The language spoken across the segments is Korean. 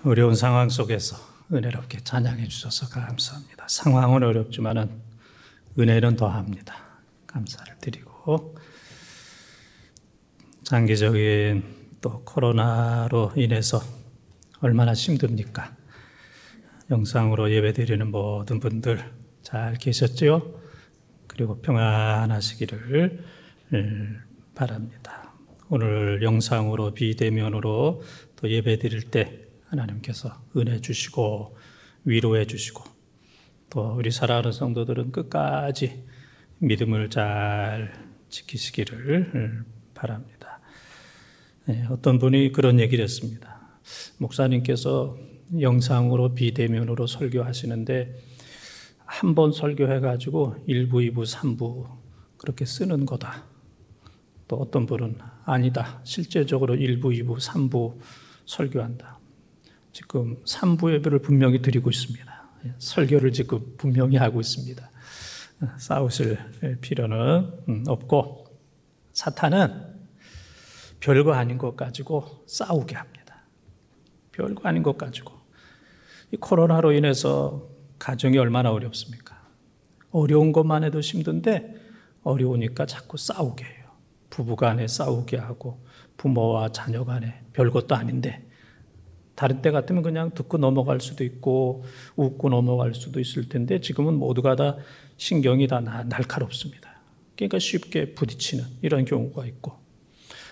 어려운 상황 속에서 은혜롭게 찬양해 주셔서 감사합니다. 상황은 어렵지만은 은혜는 더합니다. 감사를 드리고, 장기적인 또 코로나로 인해서 얼마나 힘듭니까? 영상으로 예배드리는 모든 분들 잘 계셨죠? 그리고 평안하시기를 바랍니다. 오늘 영상으로 비대면으로 또 예배드릴 때 하나님께서 은혜 주시고 위로해 주시고, 또 우리 사랑하는 성도들은 끝까지 믿음을 잘 지키시기를 바랍니다. 어떤 분이 그런 얘기를 했습니다. 목사님께서 영상으로 비대면으로 설교하시는데 한 번 설교해가지고 1부, 2부, 3부 그렇게 쓰는 거다. 또 어떤 분은 아니다. 실제적으로 1부, 2부, 3부 설교한다. 지금 3부 예배를 분명히 드리고 있습니다. 설교를 지금 분명히 하고 있습니다. 싸우실 필요는 없고, 사탄은 별거 아닌 것 가지고 싸우게 합니다. 별거 아닌 것 가지고. 이 코로나로 인해서 가정이 얼마나 어렵습니까? 어려운 것만 해도 힘든데 어려우니까 자꾸 싸우게 해요. 부부 간에 싸우게 하고, 부모와 자녀 간에 별것도 아닌데, 다른 때 같으면 그냥 듣고 넘어갈 수도 있고 웃고 넘어갈 수도 있을 텐데 지금은 모두가 다 신경이 다 날카롭습니다. 그러니까 쉽게 부딪히는 이런 경우가 있고,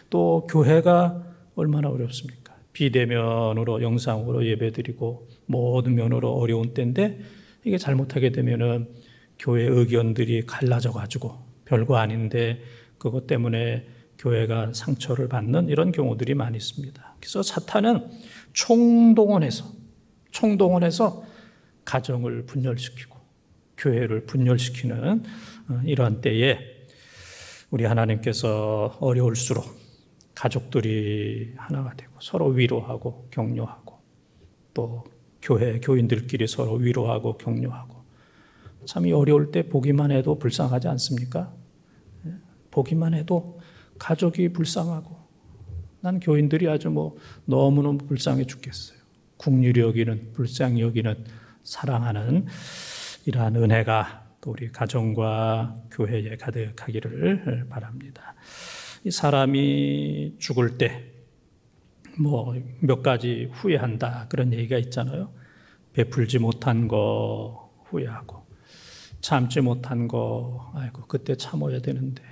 또 교회가 얼마나 어렵습니까? 비대면으로 영상으로 예배드리고 모든 면으로 어려운 때인데, 이게 잘못하게 되면은 교회 의견들이 갈라져 가지고 별거 아닌데 그것 때문에 교회가 상처를 받는 이런 경우들이 많이 있습니다. 그래서 사탄은 총동원해서 가정을 분열시키고 교회를 분열시키는 이러한 때에 우리 하나님께서 어려울수록 가족들이 하나가 되고 서로 위로하고 격려하고, 또 교인들끼리 서로 위로하고 격려하고, 참 이 어려울 때 보기만 해도 불쌍하지 않습니까? 보기만 해도 가족이 불쌍하고, 난 교인들이 아주 너무너무 불쌍해 죽겠어요. 긍휼히 여기는, 불쌍히 여기는, 사랑하는 이러한 은혜가 또 우리 가정과 교회에 가득하기를 바랍니다. 이 사람이 죽을 때 몇 가지 후회한다 그런 얘기가 있잖아요. 베풀지 못한 거 후회하고, 참지 못한 거 아이고 그때 참아야 되는데,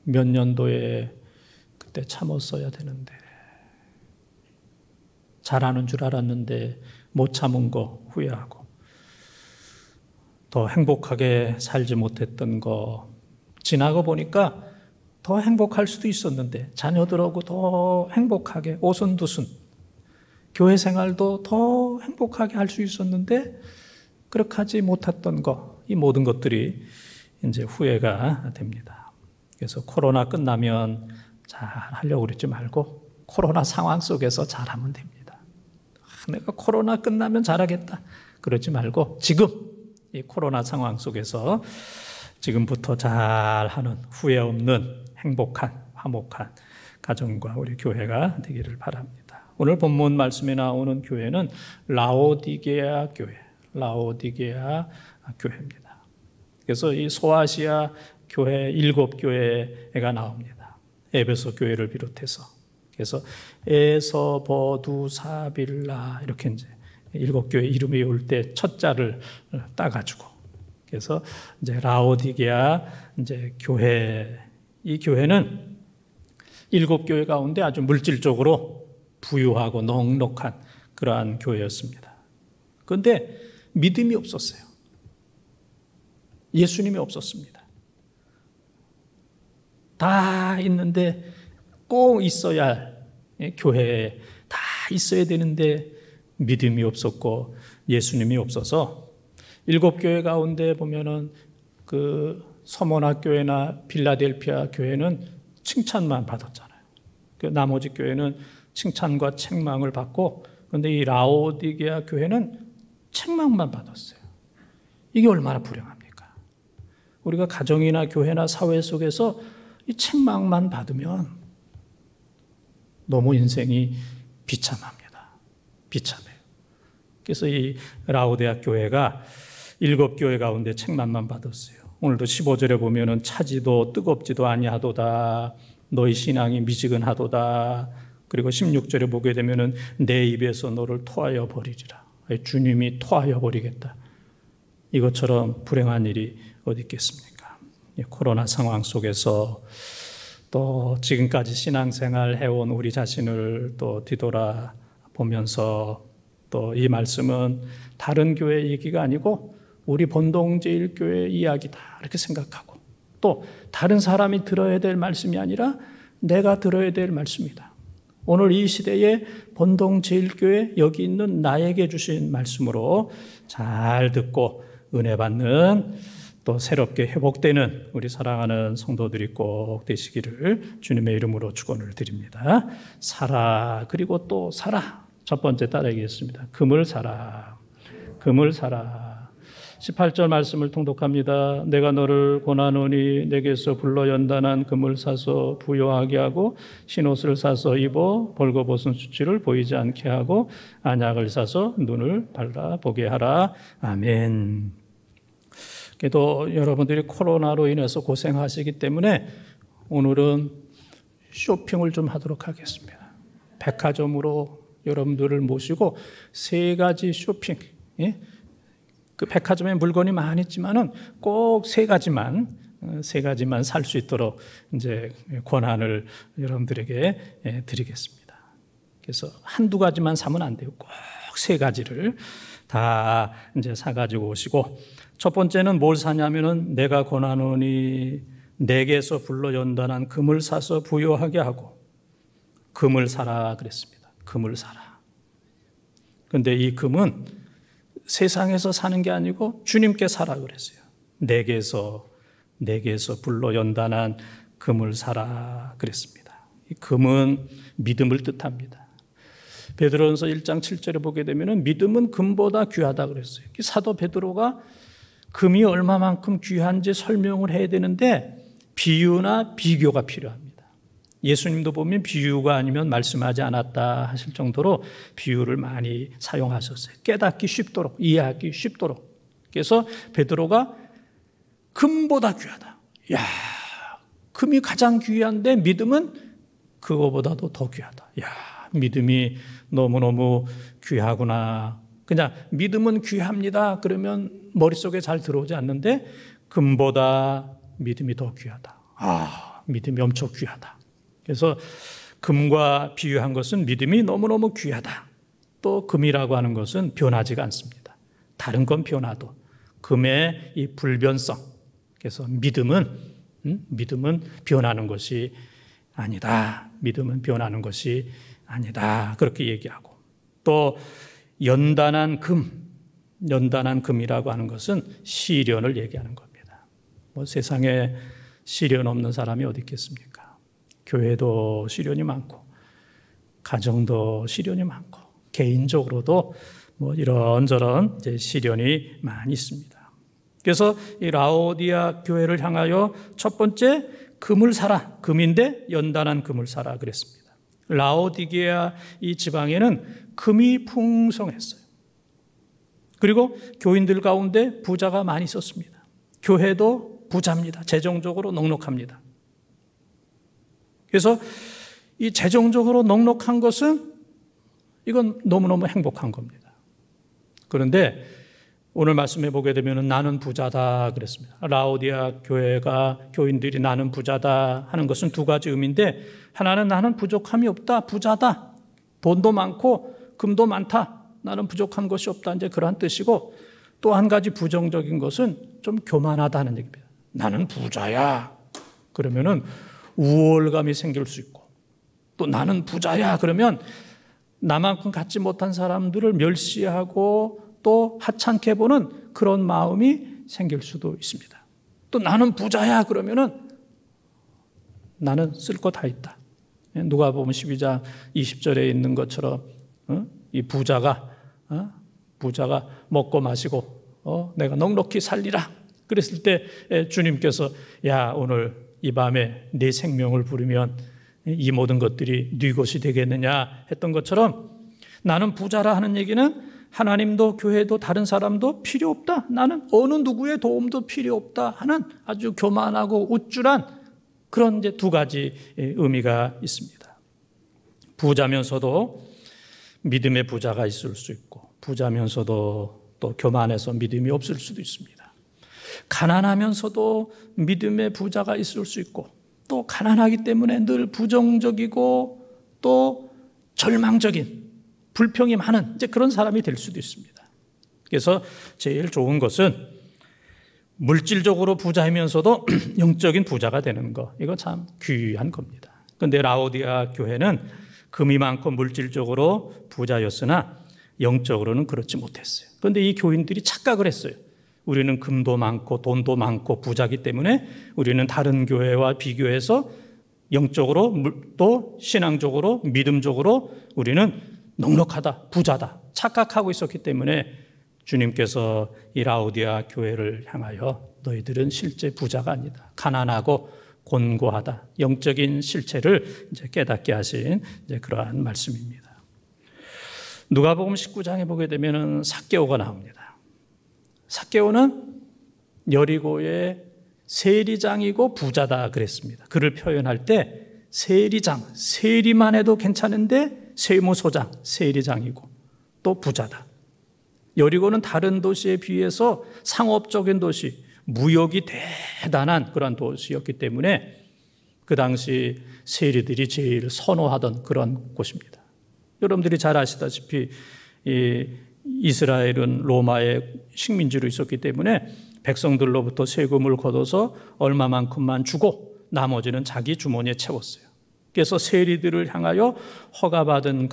몇 년도에 그때 참았어야 되는데, 잘하는 줄 알았는데 못 참은 거 후회하고, 더 행복하게 살지 못했던 거 지나고 보니까 더 행복할 수도 있었는데, 자녀들하고 더 행복하게 오순도순 교회 생활도 더 행복하게 할 수 있었는데 그렇게 하지 못했던 거, 이 모든 것들이 이제 후회가 됩니다. 그래서 코로나 끝나면 잘 하려고 그러지 말고 코로나 상황 속에서 잘하면 됩니다. 내가 코로나 끝나면 잘하겠다 그러지 말고 지금 이 코로나 상황 속에서 지금부터 잘하는, 후회 없는 행복한 화목한 가정과 우리 교회가 되기를 바랍니다. 오늘 본문 말씀에 나오는 교회는 라오디게아 교회입니다. 그래서 이 소아시아 교회 7교회가 나옵니다. 에베소 교회를 비롯해서. 그래서 에서버두사빌라 이렇게 이제 7교회 이름이 올 때 첫 자를 따가지고, 그래서 이제 라오디게아 이제 교회, 이 교회는 7교회 가운데 아주 물질적으로 부유하고 넉넉한 그러한 교회였습니다. 그런데 믿음이 없었어요. 예수님이 없었습니다. 다 있는데 꼭 있어야 할 교회에 다 있어야 되는데 믿음이 없었고 예수님이 없어서 7교회 가운데 보면은 그 서머나 교회나 빌라델피아 교회는 칭찬만 받았잖아요. 그 나머지 교회는 칭찬과 책망을 받고, 그런데 이 라오디게아 교회는 책망만 받았어요. 이게 얼마나 불행합니까? 우리가 가정이나 교회나 사회 속에서 이 책망만 받으면 너무 인생이 비참합니다. 비참해요. 그래서 이 라오디아 교회가 7교회 가운데 책망만 받았어요. 오늘도 15절에 보면은 차지도 뜨겁지도 아니하도다. 너희 신앙이 미지근하도다. 그리고 16절에 보게 되면은 내 입에서 너를 토하여 버리리라. 주님이 토하여 버리겠다. 이것처럼 불행한 일이 어디 있겠습니까? 코로나 상황 속에서 또 지금까지 신앙생활 해온 우리 자신을 또 뒤돌아 보면서 또 이 말씀은 다른 교회 얘기가 아니고 우리 본동제일교회 이야기다 이렇게 생각하고 또 다른 사람이 들어야 될 말씀이 아니라 내가 들어야 될 말씀이다. 오늘 이 시대에 본동제일교회 여기 있는 나에게 주신 말씀으로 잘 듣고 은혜 받는 또 새롭게 회복되는 우리 사랑하는 성도들이 꼭 되시기를 주님의 이름으로 축원을 드립니다. 사라 그리고 또 사라. 첫 번째 따라하겠습니다. 금을 사라. 금을 사라. 18절 말씀을 통독합니다. 내가 너를 권하노니 내게서 불러 연단한 금을 사서 부요하게 하고 흰옷을 사서 입어 벌거벗은 수치를 보이지 않게 하고 안약을 사서 눈을 발라보게 하라. 아멘. 그래도 여러분들이 코로나로 인해서 고생하시기 때문에 오늘은 쇼핑을 좀 하도록 하겠습니다. 백화점으로 여러분들을 모시고 3가지 쇼핑, 그 백화점에 물건이 많이 있지만은 꼭 3가지만 살 수 있도록 이제 권한을 여러분들에게 드리겠습니다. 그래서 한두 가지만 사면 안 돼요. 꼭 3가지를 다 이제 사가지고 오시고 첫 번째는 뭘 사냐면은 내가 권하노니 내게서 불러 연단한 금을 사서 부요하게 하고 금을 사라 그랬습니다. 금을 사라. 그런데 이 금은 세상에서 사는 게 아니고 주님께 사라 그랬어요. 내게서 불러 연단한 금을 사라 그랬습니다. 이 금은 믿음을 뜻합니다. 베드로전서 1장 7절에 보게 되면 믿음은 금보다 귀하다 그랬어요. 사도 베드로가 금이 얼마만큼 귀한지 설명을 해야 되는데 비유나 비교가 필요합니다. 예수님도 보면 비유가 아니면 말씀하지 않았다 하실 정도로 비유를 많이 사용하셨어요. 깨닫기 쉽도록, 이해하기 쉽도록. 그래서 베드로가 금보다 귀하다. 야, 금이 가장 귀한데 믿음은 그거보다도 더 귀하다. 야, 믿음이 너무너무 귀하구나. 그냥 믿음은 귀합니다. 그러면 머릿속에 잘 들어오지 않는데 금보다 믿음이 더 귀하다. 아, 믿음이 엄청 귀하다. 그래서 금과 비유한 것은 믿음이 너무너무 귀하다. 또 금이라고 하는 것은 변하지가 않습니다. 다른 건 변화도 금의 이 불변성. 그래서 믿음은 변하는 것이 아니다. 믿음은 변하는 것이 아니다. 그렇게 얘기하고 또 연단한 금이라고 하는 것은 시련을 얘기하는 겁니다. 뭐 세상에 시련 없는 사람이 어디 있겠습니까? 교회도 시련이 많고 가정도 시련이 많고 개인적으로도 뭐 이런저런 이제 시련이 많이 있습니다. 그래서 이 라오디아 교회를 향하여 첫 번째 금을 사라. 금인데 연단한 금을 사라 그랬습니다. 라오디게아 이 지방에는 금이 풍성했어요. 그리고 교인들 가운데 부자가 많이 있었습니다. 교회도 부자입니다. 재정적으로 넉넉합니다. 그래서 이 재정적으로 넉넉한 것은 이건 너무너무 행복한 겁니다. 그런데 오늘 말씀해 보게 되면 나는 부자다 그랬습니다. 라오디아 교회가 교인들이 나는 부자다 하는 것은 2가지 의미인데 하나는 나는 부족함이 없다. 부자다. 돈도 많고 금도 많다. 나는 부족한 것이 없다. 이제 그러한 뜻이고 또 한 가지 부정적인 것은 좀 교만하다는 얘기입니다. 나는 부자야. 그러면은 우월감이 생길 수 있고 또 나는 부자야 그러면 나만큼 갖지 못한 사람들을 멸시하고 또 하찮게 보는 그런 마음이 생길 수도 있습니다. 또 나는 부자야 그러면은 나는 쓸 거 다 있다. 누가복음 12장 20절에 있는 것처럼 이 부자가 먹고 마시고 내가 넉넉히 살리라 그랬을 때 주님께서 야 오늘 이 밤에 네 생명을 부르면 이 모든 것들이 네 것이 되겠느냐 했던 것처럼 나는 부자라 하는 얘기는 하나님도 교회도 다른 사람도 필요 없다. 나는 어느 누구의 도움도 필요 없다 하는 아주 교만하고 우쭐한 그런 이제 두 가지 의미가 있습니다. 부자면서도 믿음의 부자가 있을 수 있고, 부자면서도 또 교만해서 믿음이 없을 수도 있습니다. 가난하면서도 믿음의 부자가 있을 수 있고, 또 가난하기 때문에 늘 부정적이고 또 절망적인 불평이 많은 이제 그런 사람이 될 수도 있습니다. 그래서 제일 좋은 것은 물질적으로 부자이면서도 영적인 부자가 되는 거, 이거 참 귀한 겁니다. 그런데 라오디아 교회는 금이 많고 물질적으로 부자였으나 영적으로는 그렇지 못했어요. 그런데 이 교인들이 착각을 했어요. 우리는 금도 많고 돈도 많고 부자기 때문에 우리는 다른 교회와 비교해서 영적으로 또 신앙적으로 믿음적으로 우리는 넉넉하다, 부자다 착각하고 있었기 때문에 주님께서 이 라오디아 교회를 향하여 너희들은 실제 부자가 아니다, 가난하고 곤고하다, 영적인 실체를 이제 깨닫게 하신 이제 그러한 말씀입니다. 누가복음 19장에 보게 되면은 삭개오가 나옵니다. 삭개오는 여리고의 세리장이고 부자다 그랬습니다. 그를 표현할 때 세리장, 세리만 해도 괜찮은데 세무소장, 세리장이고 또 부자다. 여리고는 다른 도시에 비해서 상업적인 도시, 무역이 대단한 그런 도시였기 때문에 그 당시 세리들이 제일 선호하던 그런 곳입니다. 여러분들이 잘 아시다시피 이스라엘은 로마의 식민지로 있었기 때문에 백성들로부터 세금을 걷어서 얼마만큼만 주고 나머지는 자기 주머니에 채웠어요. 그래서 세리들을 향하여 허가받은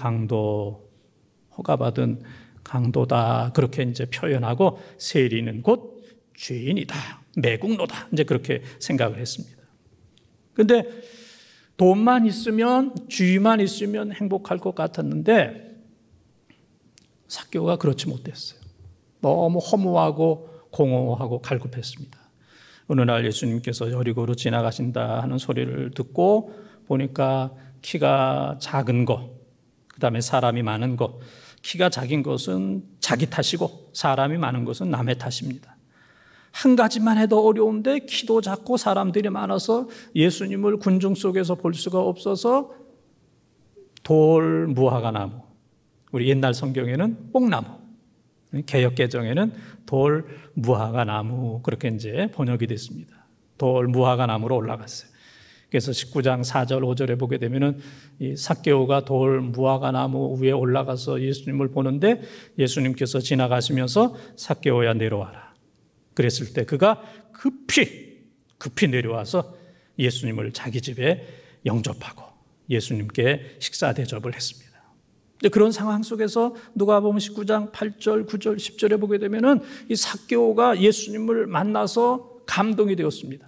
강도다 그렇게 이제 표현하고 세리는 곧 죄인이다, 매국노다 이제 그렇게 생각을 했습니다. 그런데 돈만 있으면, 주의만 있으면 행복할 것 같았는데 삭개오가 그렇지 못했어요. 너무 허무하고 공허하고 갈급했습니다. 어느 날 예수님께서 여리고로 지나가신다 하는 소리를 듣고 보니까 키가 작은 거, 그 다음에 사람이 많은 거, 키가 작은 것은 자기 탓이고 사람이 많은 것은 남의 탓입니다. 한 가지만 해도 어려운데 키도 작고 사람들이 많아서 예수님을 군중 속에서 볼 수가 없어서 돌 무화과나무, 우리 옛날 성경에는 뽕나무, 개역개정에는 돌 무화과나무 그렇게 이제 번역이 됐습니다. 돌 무화과나무로 올라갔어요. 그래서 19장 4절 5절에 보게 되면은 이 삭개오가 돌 무화과나무 위에 올라가서 예수님을 보는데 예수님께서 지나가시면서 삭개오야 내려와라 그랬을 때 그가 급히 내려와서 예수님을 자기 집에 영접하고 예수님께 식사 대접을 했습니다. 그런 상황 속에서 누가복음 19장 8절, 9절, 10절에 보게 되면은 이 삭개오가 예수님을 만나서 감동이 되었습니다.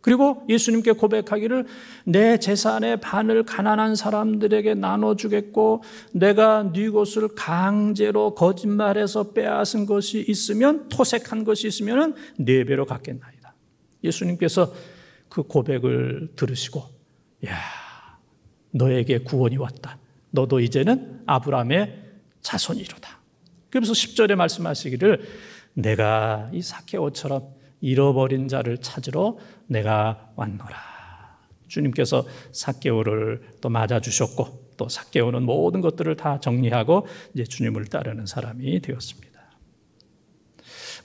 그리고 예수님께 고백하기를 내 재산의 반을 가난한 사람들에게 나눠주겠고 내가 네 것을 강제로 거짓말해서 빼앗은 것이 있으면, 토색한 것이 있으면 4배로 갚겠나이다. 예수님께서 그 고백을 들으시고 야, 너에게 구원이 왔다. 너도 이제는 아브라함의 자손이로다. 그러면서 10절에 말씀하시기를 내가 이 삭개오처럼 잃어버린 자를 찾으러 내가 왔노라. 주님께서 삭개오를 또 맞아주셨고 또 삭개오는 모든 것들을 다 정리하고 이제 주님을 따르는 사람이 되었습니다.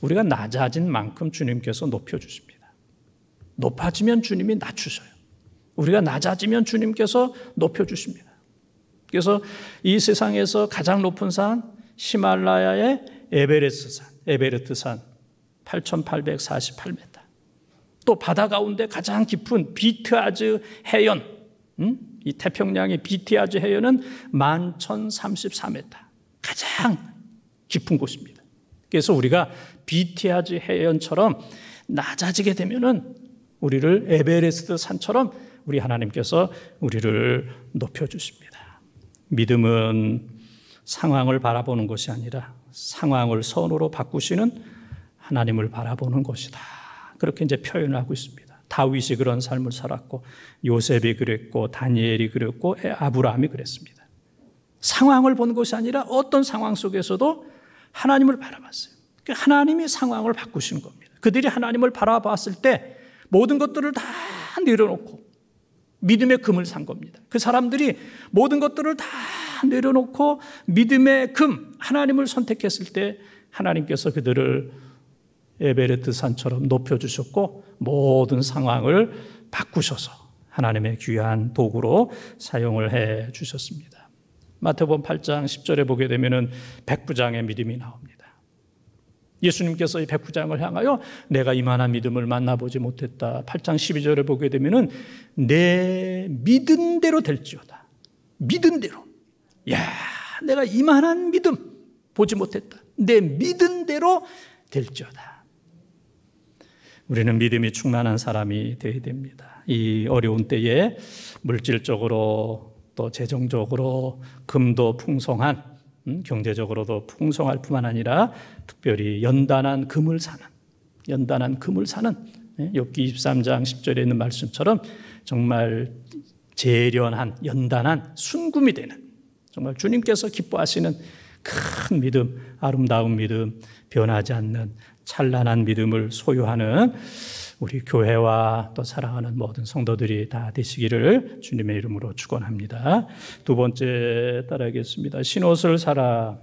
우리가 낮아진 만큼 주님께서 높여주십니다. 높아지면 주님이 낮추셔요. 우리가 낮아지면 주님께서 높여주십니다. 그래서 이 세상에서 가장 높은 산 히말라야의 에베레스트산 8,848m, 또 바다 가운데 가장 깊은 비트아즈 해연, 이 태평양의 비트아즈 해연은 11,034m, 가장 깊은 곳입니다. 그래서 우리가 비트아즈 해연처럼 낮아지게 되면은 우리를 에베레스트 산처럼 우리 하나님께서 우리를 높여주십니다. 믿음은 상황을 바라보는 것이 아니라 상황을 선으로 바꾸시는 하나님을 바라보는 것이다. 그렇게 이제 표현을 하고 있습니다. 다윗이 그런 삶을 살았고 요셉이 그랬고 다니엘이 그랬고 아브라함이 그랬습니다. 상황을 본 것이 아니라 어떤 상황 속에서도 하나님을 바라봤어요. 하나님이 상황을 바꾸시는 겁니다. 그들이 하나님을 바라봤을 때 모든 것들을 다 내려놓고 믿음의 금을 산 겁니다. 그 사람들이 모든 것들을 다 내려놓고 믿음의 금, 하나님을 선택했을 때 하나님께서 그들을 에베레트 산처럼 높여주셨고 모든 상황을 바꾸셔서 하나님의 귀한 도구로 사용을 해 주셨습니다. 마태복음 8장 10절에 보게 되면은 백부장의 믿음이 나옵니다. 예수님께서 이 백부장을 향하여 내가 이만한 믿음을 만나보지 못했다. 8장 12절에 보게 되면은 내 믿은 대로 될지어다. 믿은 대로. 야, 내가 이만한 믿음 보지 못했다. 내 믿은 대로 될지어다. 우리는 믿음이 충만한 사람이 되어야 됩니다. 이 어려운 때에 물질적으로 또 재정적으로 금도 풍성한 경제적으로도 풍성할 뿐만 아니라 특별히 연단한 금을 사는 욥기 23장 10절에 있는 말씀처럼 정말 재련한 연단한 순금이 되는 정말 주님께서 기뻐하시는 큰 믿음, 아름다운 믿음, 변하지 않는 찬란한 믿음을 소유하는 우리 교회와 또 사랑하는 모든 성도들이 다 되시기를 주님의 이름으로 축원합니다. 두 번째 따라하겠습니다. 신옷을 사라.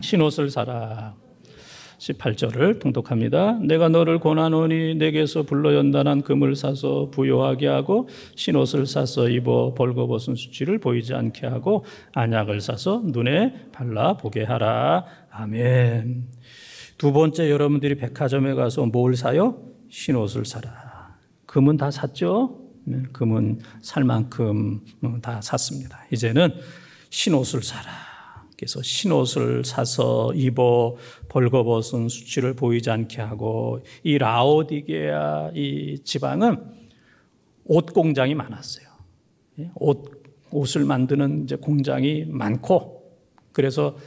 신옷을 사라. 18절을 통독합니다. 내가 너를 권하노니 내게서 불러 연단한 금을 사서 부요하게 하고 신옷을 사서 입어 벌거벗은 수치를 보이지 않게 하고 안약을 사서 눈에 발라보게 하라. 아멘. 두 번째, 여러분들이 백화점에 가서 뭘 사요? 신옷을 사라. 금은 다 샀죠? 금은 살 만큼 다 샀습니다. 이제는 신옷을 사라. 그래서 신옷을 사서 입어 벌거벗은 수치를 보이지 않게 하고, 이 라오디게아 이 지방은 옷 공장이 많았어요. 옷을 만드는 이제 공장이 많고, 그래서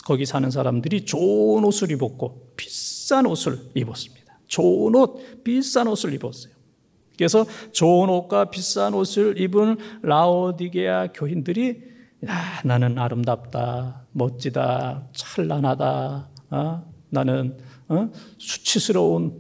거기 사는 사람들이 좋은 옷을 입었고 비싼 옷을 입었습니다. 좋은 옷, 비싼 옷을 입었어요. 그래서 좋은 옷과 비싼 옷을 입은 라오디게아 교인들이 나는 아름답다, 멋지다, 찬란하다, 나는 수치스러운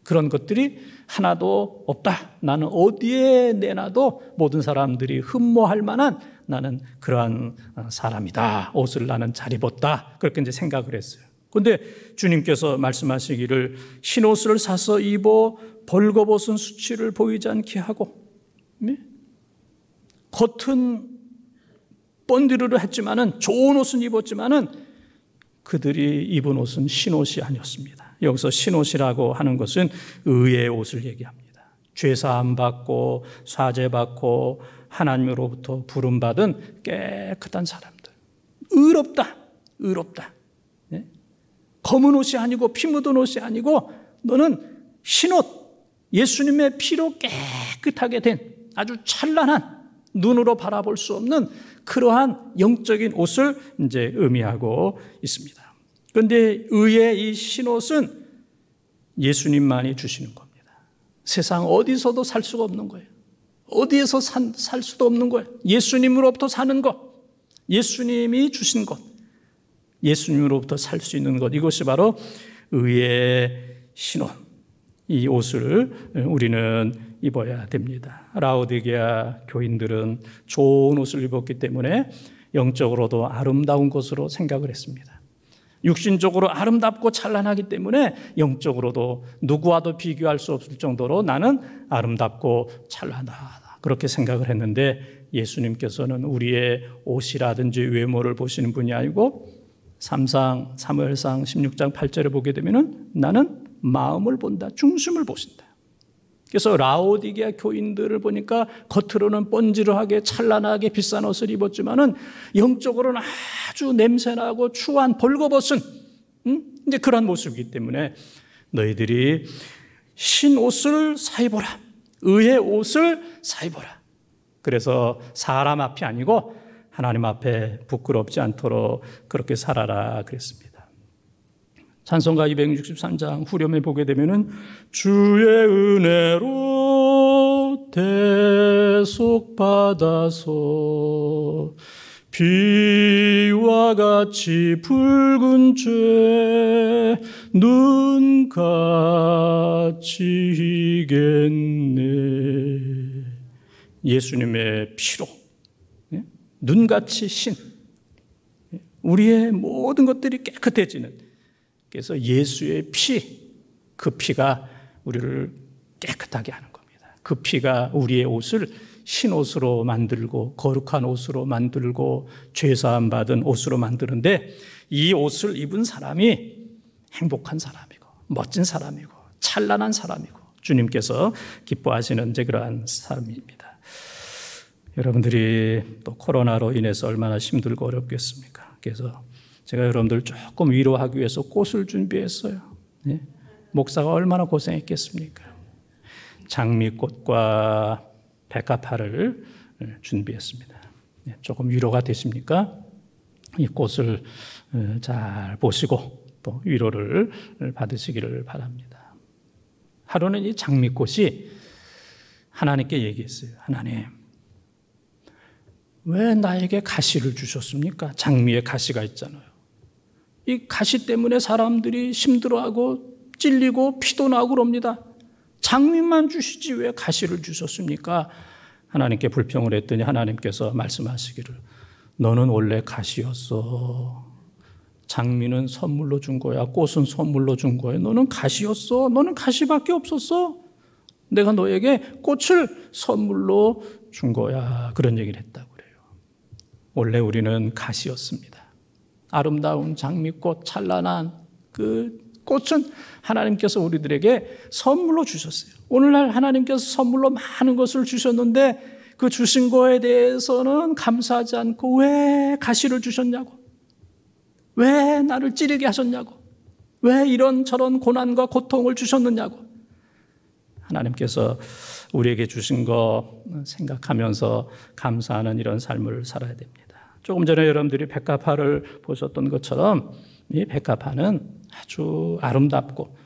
그런 것들이 하나도 없다. 나는 어디에 내놔도 모든 사람들이 흠모할 만한 나는 그러한 사람이다. 옷을 나는 잘 입었다. 그렇게 이제 생각을 했어요. 그런데 주님께서 말씀하시기를 신옷을 사서 입어 벌거벗은 수치를 보이지 않게 하고, 겉은 번디르르 했지만은 좋은 옷은 입었지만은 그들이 입은 옷은 신옷이 아니었습니다. 여기서 신옷이라고 하는 것은 의의 옷을 얘기합니다. 죄사함 받고 사죄 받고 하나님으로부터 부름받은 깨끗한 사람들. 의롭다. 검은 옷이 아니고 피 묻은 옷이 아니고 너는 신옷, 예수님의 피로 깨끗하게 된 아주 찬란한 눈으로 바라볼 수 없는 그러한 영적인 옷을 이제 의미하고 있습니다. 그런데 의의 이 신옷은 예수님만이 주시는 겁니다. 세상 어디서도 살 수가 없는 거예요. 어디에서 살 수도 없는 거예요. 예수님으로부터 사는 것, 예수님이 주신 것, 예수님으로부터 살 수 있는 것, 이것이 바로 의의 신옷, 이 옷을 우리는 입어야 됩니다. 라오디게아 교인들은 좋은 옷을 입었기 때문에 영적으로도 아름다운 것으로 생각을 했습니다. 육신적으로 아름답고 찬란하기 때문에 영적으로도 누구와도 비교할 수 없을 정도로 나는 아름답고 찬란하다, 그렇게 생각을 했는데 예수님께서는 우리의 옷이라든지 외모를 보시는 분이 아니고 사무엘상 16장 8절에 보게 되면 나는 마음을 본다, 중심을 보신다. 그래서 라오디게아 교인들을 보니까 겉으로는 번지르하게 찬란하게 비싼 옷을 입었지만은 영적으로는 아주 냄새나고 추한 벌거벗은 이제 그런 모습이기 때문에 너희들이 신옷을 사입어라, 의의 옷을 사입어라. 그래서 사람 앞이 아니고 하나님 앞에 부끄럽지 않도록 그렇게 살아라 그랬습니다. 찬송가 263장 후렴에 보게 되면은 주의 은혜로 대속받아서 비와 같이 붉은 죄 눈같이 희겠네. 예수님의 피로 눈같이 신 우리의 모든 것들이 깨끗해지는, 그래서 예수의 피, 그 피가 우리를 깨끗하게 하는 겁니다. 그 피가 우리의 옷을 흰옷으로 만들고 거룩한 옷으로 만들고 죄사함 받은 옷으로 만드는데, 이 옷을 입은 사람이 행복한 사람이고 멋진 사람이고 찬란한 사람이고 주님께서 기뻐하시는 이제 그러한 사람입니다. 여러분들이 또 코로나로 인해서 얼마나 힘들고 어렵겠습니까? 그래서 제가 여러분들 조금 위로하기 위해서 꽃을 준비했어요. 네? 목사가 얼마나 고생했겠습니까? 장미꽃과 백합화를 준비했습니다. 네, 조금 위로가 되십니까? 이 꽃을 잘 보시고 또 위로를 받으시기를 바랍니다. 하루는 이 장미꽃이 하나님께 얘기했어요. 하나님, 왜 나에게 가시를 주셨습니까? 장미에 가시가 있잖아요. 이 가시 때문에 사람들이 힘들어하고 찔리고 피도 나고 그럽니다. 장미만 주시지 왜 가시를 주셨습니까? 하나님께 불평을 했더니 하나님께서 말씀하시기를, 너는 원래 가시였어. 장미는 선물로 준 거야. 꽃은 선물로 준 거야. 너는 가시였어. 너는 가시밖에 없었어. 내가 너에게 꽃을 선물로 준 거야. 그런 얘기를 했다고 그래요. 원래 우리는 가시였습니다. 아름다운 장미꽃, 찬란한 그 꽃은 하나님께서 우리들에게 선물로 주셨어요. 오늘날 하나님께서 선물로 많은 것을 주셨는데 그 주신 거에 대해서는 감사하지 않고 왜 가시를 주셨냐고, 왜 나를 찌르게 하셨냐고, 왜 이런저런 고난과 고통을 주셨느냐고. 하나님께서 우리에게 주신 거 생각하면서 감사하는 이런 삶을 살아야 됩니다. 조금 전에 여러분들이 백합화를 보셨던 것처럼 이 백합화는 아주 아름답고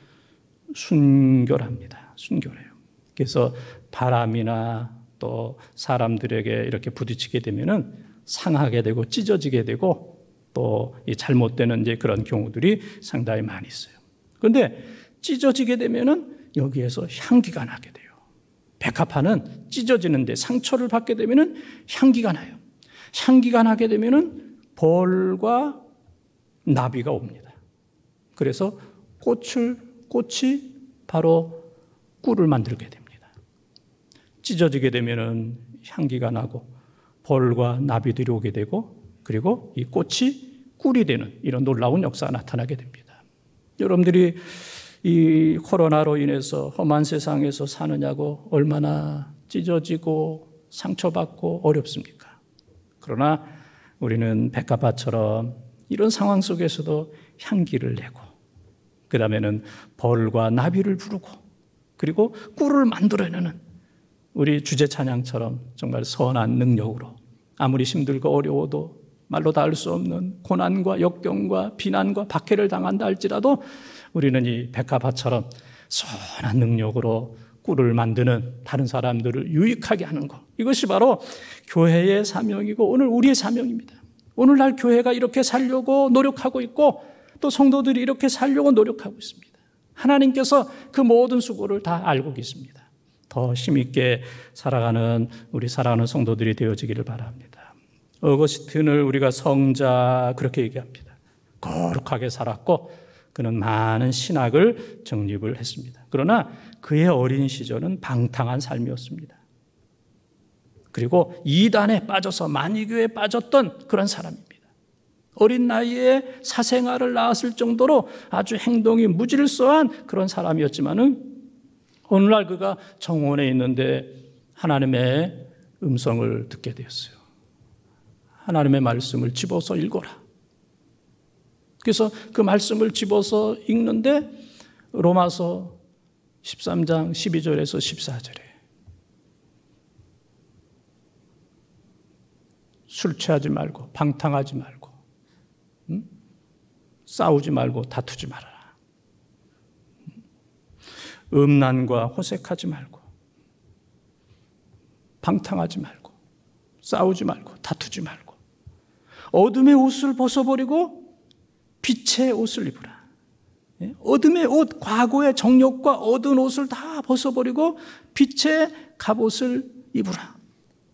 순결합니다. 순결해요. 그래서 바람이나 또 사람들에게 이렇게 부딪히게 되면은 상하게 되고 찢어지게 되고 또 이 잘못되는 이제 그런 경우들이 상당히 많이 있어요. 그런데 찢어지게 되면은 여기에서 향기가 나게 돼요. 백합화는 찢어지는데 상처를 받게 되면은 향기가 나요. 향기가 나게 되면은 벌과 나비가 옵니다. 그래서 꽃이 바로 꿀을 만들게 됩니다. 찢어지게 되면은 향기가 나고 벌과 나비들이 오게 되고 그리고 이 꽃이 꿀이 되는 이런 놀라운 역사가 나타나게 됩니다. 여러분들이 이 코로나로 인해서 험한 세상에서 사느냐고 얼마나 찢어지고 상처받고 어렵습니까? 그러나 우리는 백합화처럼 이런 상황 속에서도 향기를 내고 그 다음에는 벌과 나비를 부르고 그리고 꿀을 만들어내는 우리 주제 찬양처럼 정말 선한 능력으로 아무리 힘들고 어려워도 말로 다 할 수 없는 고난과 역경과 비난과 박해를 당한다 할지라도 우리는 이 백합화처럼 선한 능력으로 꿀을 만드는 다른 사람들을 유익하게 하는 것, 이것이 바로 교회의 사명이고 오늘 우리의 사명입니다. 오늘날 교회가 이렇게 살려고 노력하고 있고 또 성도들이 이렇게 살려고 노력하고 있습니다. 하나님께서 그 모든 수고를 다 알고 계십니다. 더 힘있게 살아가는 우리 사랑하는 성도들이 되어지기를 바랍니다. 어거스틴을 우리가 성자 그렇게 얘기합니다. 거룩하게 살았고 그는 많은 신학을 정립을 했습니다. 그러나 그의 어린 시절은 방탕한 삶이었습니다. 그리고 이단에 빠져서 만이교에 빠졌던 그런 사람입니다. 어린 나이에 사생아를 낳았을 정도로 아주 행동이 무질서한 그런 사람이었지만은 오늘날 그가 정원에 있는데 하나님의 음성을 듣게 되었어요. 하나님의 말씀을 집어서 읽어라. 그래서 그 말씀을 집어서 읽는데 로마서 13장 12절에서 14절에 술 취하지 말고 방탕하지 말고 싸우지 말고 다투지 말아라. 음란과 호색하지 말고 방탕하지 말고 싸우지 말고 다투지 말고 어둠의 옷을 벗어버리고 빛의 옷을 입으라. 어둠의 옷, 과거의 정욕과 어두운 옷을 다 벗어버리고 빛의 갑옷을 입으라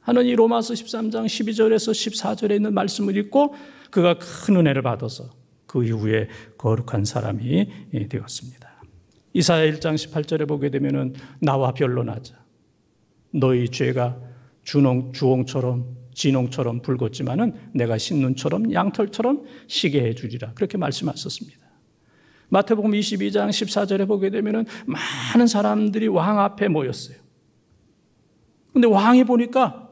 하는 이 로마서 13장 12절에서 14절에 있는 말씀을 읽고 그가 큰 은혜를 받아서 그 이후에 거룩한 사람이 되었습니다. 이사야 1장 18절에 보게 되면은 나와 변론하자. 너희 죄가 주홍처럼 진홍처럼 붉었지만은 내가 신눈처럼 양털처럼 시게 해주리라. 그렇게 말씀하셨습니다. 마태복음 22장 14절에 보게 되면은 많은 사람들이 왕 앞에 모였어요. 근데 왕이 보니까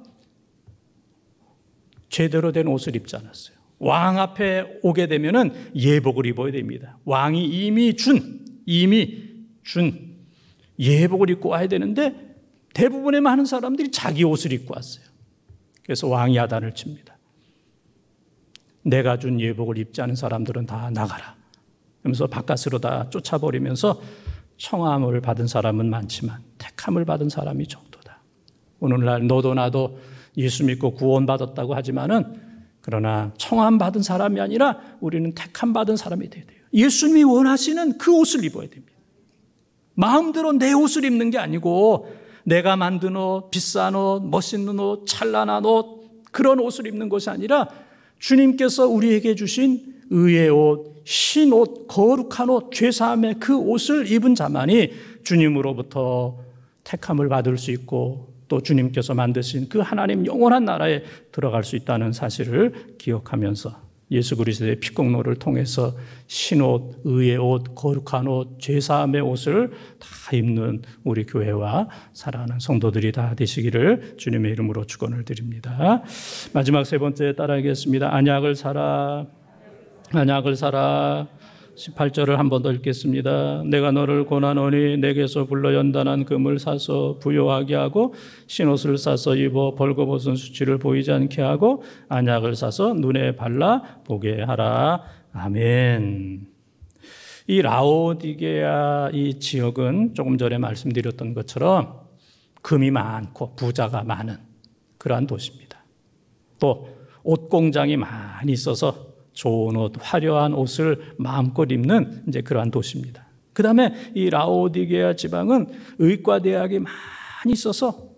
제대로 된 옷을 입지 않았어요. 왕 앞에 오게 되면은 예복을 입어야 됩니다. 왕이 이미 준 예복을 입고 와야 되는데 대부분의 많은 사람들이 자기 옷을 입고 왔어요. 그래서 왕이 야단을 칩니다. 내가 준 예복을 입지 않은 사람들은 다 나가라. 그러면서 바깥으로 다 쫓아버리면서 청함을 받은 사람은 많지만 택함을 받은 사람이 적도다. 오늘날 너도 나도 예수 믿고 구원받았다고 하지만은 그러나 청함 받은 사람이 아니라 우리는 택함 받은 사람이 돼야 돼요. 예수님이 원하시는 그 옷을 입어야 됩니다. 마음대로 내 옷을 입는 게 아니고 내가 만든 옷, 비싼 옷, 멋있는 옷, 찬란한 옷 그런 옷을 입는 것이 아니라 주님께서 우리에게 주신 의의 옷, 신 옷, 거룩한 옷, 죄사함의 그 옷을 입은 자만이 주님으로부터 택함을 받을 수 있고 또 주님께서 만드신 그 하나님 영원한 나라에 들어갈 수 있다는 사실을 기억하면서 예수 그리스도의 피공로를 통해서 신옷, 의의 옷, 거룩한 옷, 죄사함의 옷을 다 입는 우리 교회와 사랑하는 성도들이 다 되시기를 주님의 이름으로 축원을 드립니다. 마지막 세 번째 따라하겠습니다. 안약을 사라. 안약을 사라. 18절을 한 번 더 읽겠습니다. 내가 너를 권하노니 내게서 불러 연단한 금을 사서 부요하게 하고 신옷을 사서 입어 벌거벗은 수치를 보이지 않게 하고 안약을 사서 눈에 발라 보게 하라. 아멘. 이 라오디게아 이 지역은 조금 전에 말씀드렸던 것처럼 금이 많고 부자가 많은 그러한 도시입니다. 또 옷공장이 많이 있어서 좋은 옷, 화려한 옷을 마음껏 입는 이제 그러한 도시입니다. 그 다음에 이 라오디게아 지방은 의과대학이 많이 있어서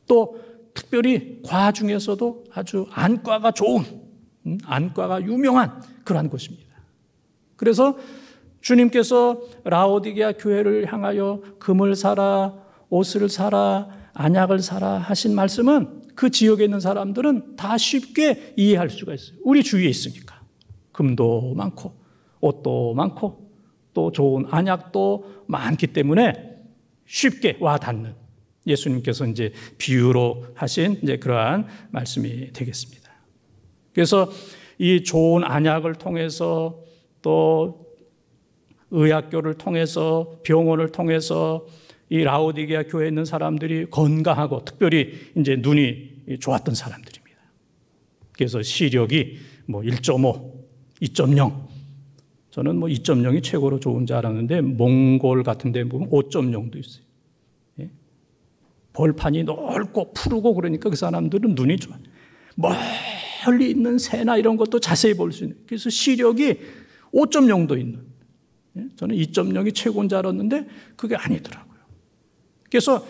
또 특별히 과 중에서도 아주 안과가 좋은, 안과가 유명한 그러한 곳입니다. 그래서 주님께서 라오디게아 교회를 향하여 금을 사라, 옷을 사라, 안약을 사라 하신 말씀은 그 지역에 있는 사람들은 다 쉽게 이해할 수가 있어요. 우리 주위에 있으니까. 금도 많고 옷도 많고 또 좋은 안약도 많기 때문에 쉽게 와 닿는 예수님께서 이제 비유로 하신 이제 그러한 말씀이 되겠습니다. 그래서 이 좋은 안약을 통해서 또 의학교를 통해서 병원을 통해서 이 라오디게아 교회에 있는 사람들이 건강하고 특별히 이제 눈이 좋았던 사람들입니다. 그래서 시력이 뭐 1.5, 2.0. 저는 뭐 2.0이 최고로 좋은 줄 알았는데 몽골 같은 데 보면 5.0도 있어요. 예? 벌판이 넓고 푸르고 그러니까 그 사람들은 눈이 좋아요. 멀리 있는 새나 이런 것도 자세히 볼 수 있는. 그래서 시력이 5.0도 있는. 예? 저는 2.0이 최고인 줄 알았는데 그게 아니더라고요. 그래서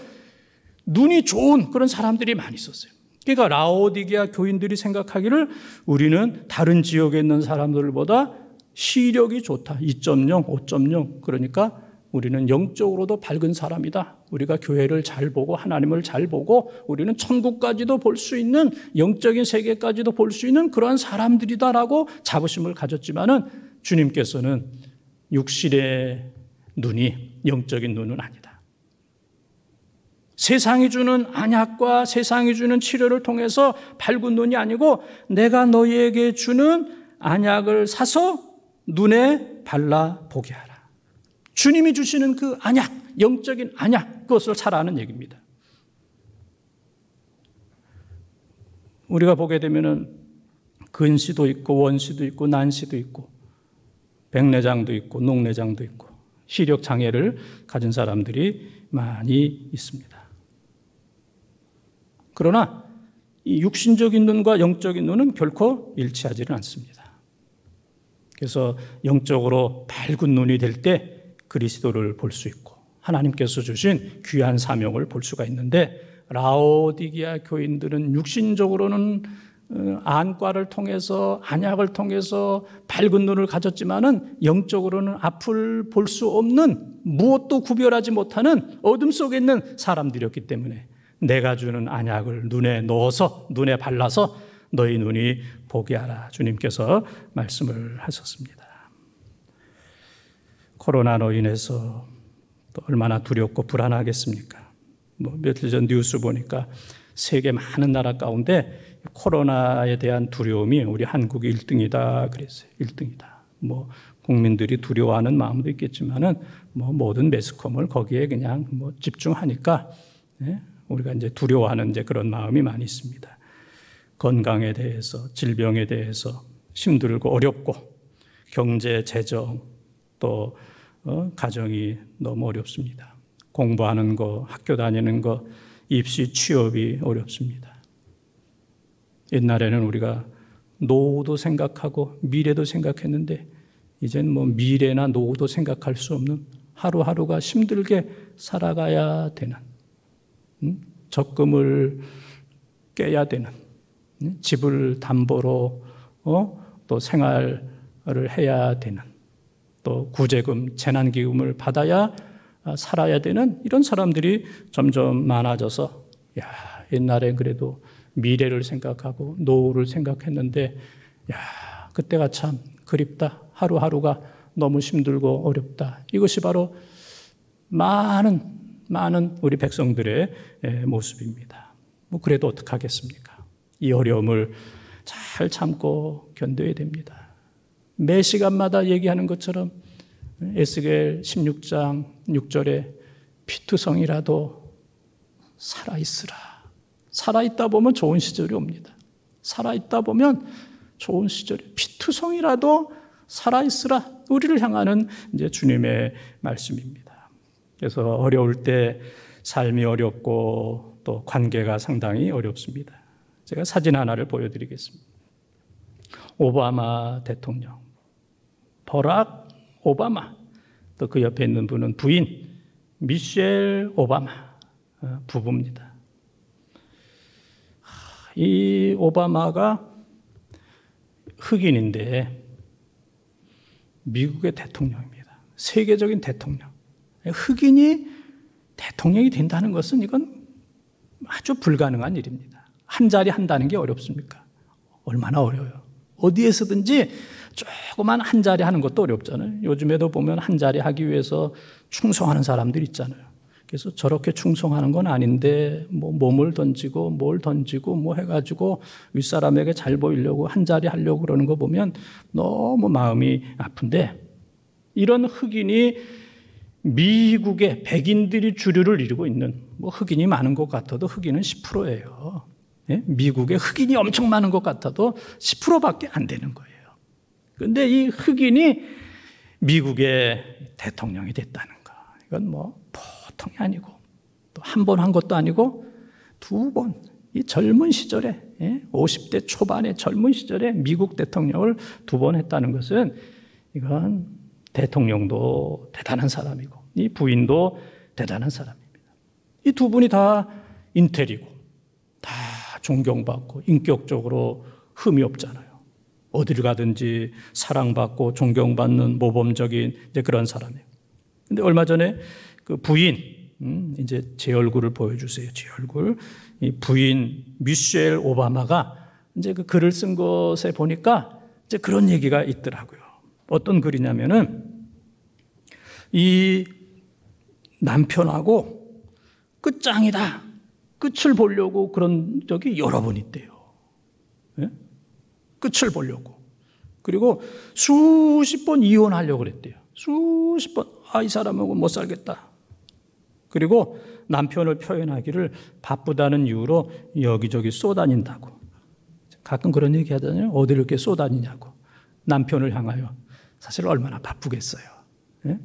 눈이 좋은 그런 사람들이 많이 있었어요. 그러니까 라오디게아 교인들이 생각하기를 우리는 다른 지역에 있는 사람들보다 시력이 좋다. 2.0, 5.0. 그러니까 우리는 영적으로도 밝은 사람이다. 우리가 교회를 잘 보고 하나님을 잘 보고 우리는 천국까지도 볼 수 있는 영적인 세계까지도 볼 수 있는 그러한 사람들이다라고 자부심을 가졌지만은 주님께서는 육신의 눈이 영적인 눈은 아니다. 세상이 주는 안약과 세상이 주는 치료를 통해서 밝은 눈이 아니고 내가 너희에게 주는 안약을 사서 눈에 발라 보게 하라. 주님이 주시는 그 안약, 영적인 안약, 그것을 사라는 얘기입니다. 우리가 보게 되면은 근시도 있고 원시도 있고 난시도 있고 백내장도 있고 녹내장도 있고 시력 장애를 가진 사람들이 많이 있습니다. 그러나 이 육신적인 눈과 영적인 눈은 결코 일치하지는 않습니다. 그래서 영적으로 밝은 눈이 될 때 그리스도를 볼 수 있고 하나님께서 주신 귀한 사명을 볼 수가 있는데, 라오디게아 교인들은 육신적으로는 안과를 통해서 안약을 통해서 밝은 눈을 가졌지만은 영적으로는 앞을 볼 수 없는, 무엇도 구별하지 못하는 어둠 속에 있는 사람들이었기 때문에 내가 주는 안약을 눈에 넣어서, 눈에 발라서 너희 눈이 보게 하라, 주님께서 말씀을 하셨습니다. 코로나로 인해서 또 얼마나 두렵고 불안하겠습니까? 며칠 전 뉴스 보니까 세계 많은 나라 가운데 코로나에 대한 두려움이 우리 한국이 1등이다 그랬어요. 1등이다. 국민들이 두려워하는 마음도 있겠지만은 모든 매스컴을 거기에 그냥 집중하니까, 우리가 이제 두려워하는 이제 그런 마음이 많이 있습니다. 건강에 대해서, 질병에 대해서 힘들고 어렵고, 경제, 재정, 또 가정이 너무 어렵습니다. 공부하는 거, 학교 다니는 거, 입시, 취업이 어렵습니다. 옛날에는 우리가 노후도 생각하고 미래도 생각했는데 이제는 미래나 노후도 생각할 수 없는, 하루하루가 힘들게 살아가야 되는, 적금을 깨야 되는, 집을 담보로 또 생활을 해야 되는, 또 구제금, 재난기금을 받아야 살아야 되는 이런 사람들이 점점 많아져서, 옛날에 그래도 미래를 생각하고 노후를 생각했는데, 그때가 참 그립다. 하루하루가 너무 힘들고 어렵다. 이것이 바로 많은 우리 백성들의 모습입니다. 그래도 어떡하겠습니까? 이 어려움을 잘 참고 견뎌야 됩니다. 매 시간마다 얘기하는 것처럼 에스겔 16장 6절에 피투성이라도 살아있으라. 살아있다 보면 좋은 시절이 옵니다. 살아있다 보면 좋은 시절이, 피투성이라도 살아있으라. 우리를 향하는 이제 주님의 말씀입니다. 그래서 어려울 때 삶이 어렵고 또 관계가 상당히 어렵습니다. 제가 사진 하나를 보여드리겠습니다. 오바마 대통령, 버락 오바마, 또 그 옆에 있는 분은 부인 미셸 오바마 부부입니다. 이 오바마가 흑인인데 미국의 대통령입니다. 세계적인 대통령. 흑인이 대통령이 된다는 것은 이건 아주 불가능한 일입니다. 한 자리 한다는 게 어렵습니까? 얼마나 어려워요. 어디에서든지 조그만 한 자리 하는 것도 어렵잖아요. 요즘에도 보면 한 자리 하기 위해서 충성하는 사람들이 있잖아요. 그래서 저렇게 충성하는 건 아닌데 몸을 던지고 뭘 던지고 해가지고 윗사람에게 잘 보이려고 한 자리 하려고 그러는 거 보면 너무 마음이 아픈데, 이런 흑인이 미국의 백인들이 주류를 이루고 있는, 흑인이 많은 것 같아도 흑인은 10%예요. 미국에 흑인이 엄청 많은 것 같아도 10%밖에 안 되는 거예요. 그런데 이 흑인이 미국의 대통령이 됐다는 거, 이건 보통이 아니고, 또 한 번 한 것도 아니고 2번, 이 젊은 시절에 50대 초반의 젊은 시절에 미국 대통령을 2번 했다는 것은, 이건 대통령도 대단한 사람이고 이 부인도 대단한 사람입니다. 이 두 분이 다 인텔이고 다 존경받고 인격적으로 흠이 없잖아요. 어디를 가든지 사랑받고 존경받는 모범적인 이제 그런 사람이에요. 근데 얼마 전에 그 부인, 이제 제 얼굴을 보여주세요. 제 얼굴. 이 부인 미셸 오바마가 이제 그 글을 쓴 것에 보니까 이제 그런 얘기가 있더라고요. 어떤 글이냐면은, 이 남편하고 끝장이다, 끝을 보려고 그런 적이 여러 번 있대요. 예? 끝을 보려고. 그리고 수십 번 이혼하려고 그랬대요. 수십 번. 이 사람하고 못 살겠다. 그리고 남편을 표현하기를 바쁘다는 이유로 여기저기 쏘다닌다고. 가끔 그런 얘기 하잖아요. 어디를 이렇게 쏘다니냐고. 남편을 향하여. 사실 얼마나 바쁘겠어요. 예?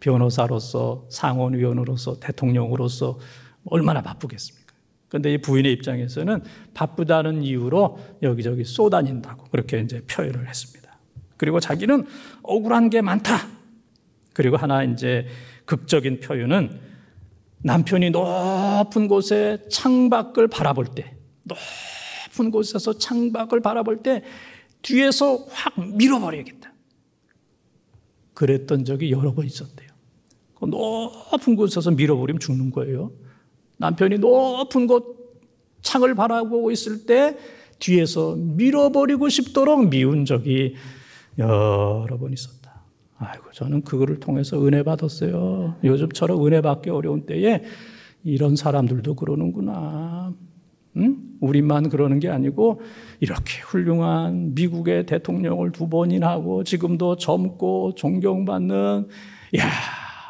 변호사로서, 상원의원으로서, 대통령으로서 얼마나 바쁘겠습니까? 그런데 이 부인의 입장에서는 바쁘다는 이유로 여기저기 쏘다닌다고 그렇게 이제 표현을 했습니다. 그리고 자기는 억울한 게 많다. 그리고 하나 이제 극적인 표현은 남편이 높은 곳에 창밖을 바라볼 때, 높은 곳에서 창밖을 바라볼 때 뒤에서 확 밀어버리겠다. 그랬던 적이 여러 번 있었대요. 높은 곳에서 밀어버리면 죽는 거예요. 남편이 높은 곳 창을 바라보고 있을 때 뒤에서 밀어버리고 싶도록 미운 적이 여러 번 있었다. 아이고, 저는 그거를 통해서 은혜 받았어요. 요즘처럼 은혜 받기 어려운 때에 이런 사람들도 그러는구나. 우리만 그러는 게 아니고 이렇게 훌륭한 미국의 대통령을 2번이나 하고 지금도 젊고 존경받는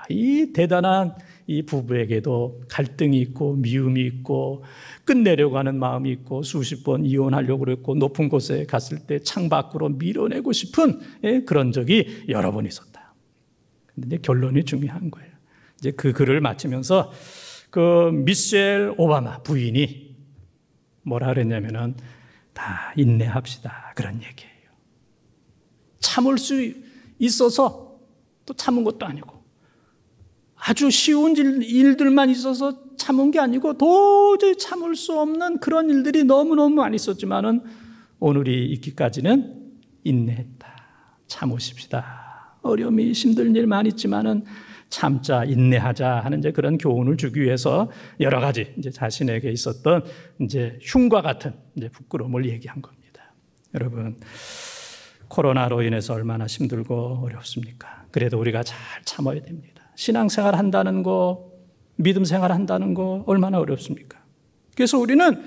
이 대단한 이 부부에게도 갈등이 있고 미움이 있고 끝내려고 하는 마음이 있고 수십 번 이혼하려고 그랬고 높은 곳에 갔을 때 창밖으로 밀어내고 싶은 그런 적이 여러 번 있었다. 근데 결론이 중요한 거예요. 이제 그 글을 마치면서 그 미셸 오바마 부인이 뭐라 그랬냐면은 다 인내합시다. 그런 얘기예요. 참을 수 있어서 또 참은 것도 아니고 아주 쉬운 일들만 있어서 참은 게 아니고 도저히 참을 수 없는 그런 일들이 너무너무 많이 있었지만은 오늘이 있기까지는 인내했다. 참으십시다. 어려움이 힘든 일 많이 있지만은 참자, 인내하자 하는 이제 그런 교훈을 주기 위해서 여러 가지 이제 자신에게 있었던 이제 흉과 같은 이제 부끄러움을 얘기한 겁니다. 여러분, 코로나로 인해서 얼마나 힘들고 어렵습니까? 그래도 우리가 잘 참아야 됩니다. 신앙생활 한다는 거, 믿음 생활 한다는 거 얼마나 어렵습니까? 그래서 우리는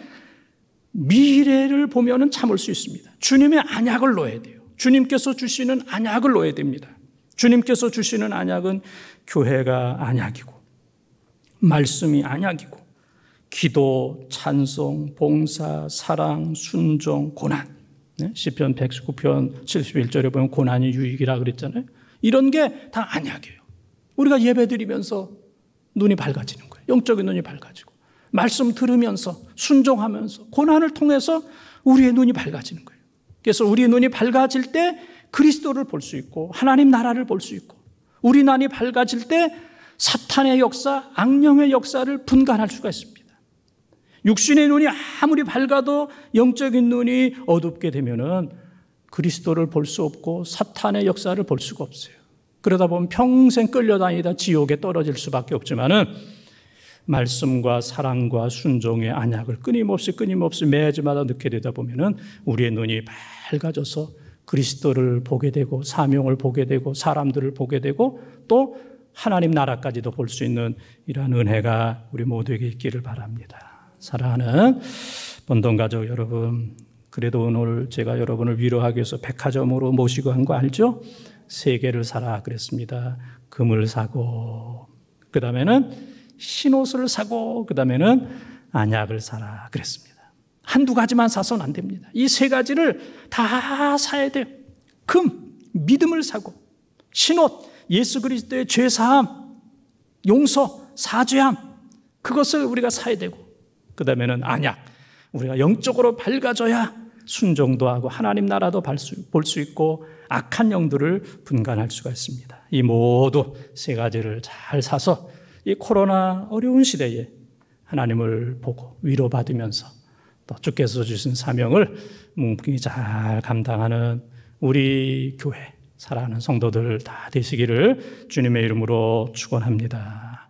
미래를 보면은 참을 수 있습니다. 주님의 언약을 놓아야 돼요. 주님께서 주시는 언약을 놓아야 됩니다. 주님께서 주시는 언약은 교회가 언약이고 말씀이 언약이고 기도, 찬송, 봉사, 사랑, 순종, 고난. 시편 119편 71절에 보면 고난이 유익이라 그랬잖아요. 이런 게 다 언약이에요. 우리가 예배드리면서 눈이 밝아지는 거예요. 영적인 눈이 밝아지고 말씀 들으면서 순종하면서 고난을 통해서 우리의 눈이 밝아지는 거예요. 그래서 우리의 눈이 밝아질 때 그리스도를 볼 수 있고 하나님 나라를 볼 수 있고 우리 눈이 밝아질 때 사탄의 역사, 악령의 역사를 분간할 수가 있습니다. 육신의 눈이 아무리 밝아도 영적인 눈이 어둡게 되면은 그리스도를 볼 수 없고 사탄의 역사를 볼 수가 없어요. 그러다 보면 평생 끌려다니다 지옥에 떨어질 수밖에 없지만은 말씀과 사랑과 순종의 언약을 끊임없이 매주마다 넣게 되다 보면은 우리의 눈이 밝아져서 그리스도를 보게 되고 사명을 보게 되고 사람들을 보게 되고 또 하나님 나라까지도 볼 수 있는 이러한 은혜가 우리 모두에게 있기를 바랍니다. 사랑하는 본동가족 여러분, 그래도 오늘 제가 여러분을 위로하기 위해서 백화점으로 모시고 한 거 알죠? 3개를 사라 그랬습니다. 금을 사고 그 다음에는 신옷을 사고 그 다음에는 언약을 사라 그랬습니다. 한두 가지만 사서는 안 됩니다. 이 3가지를 다 사야 돼요. 금, 믿음을 사고 신옷, 예수 그리스도의 죄사함, 용서, 사죄함 그것을 우리가 사야 되고 그 다음에는 언약, 우리가 영적으로 밝아져야 순종도 하고 하나님 나라도 볼 수 있고 악한 영들을 분간할 수가 있습니다. 이 모두 3가지를 잘 사서 이 코로나 어려운 시대에 하나님을 보고 위로받으면서 또 주께서 주신 사명을 묵묵히 잘 감당하는 우리 교회 사랑하는 성도들 다 되시기를 주님의 이름으로 축원합니다.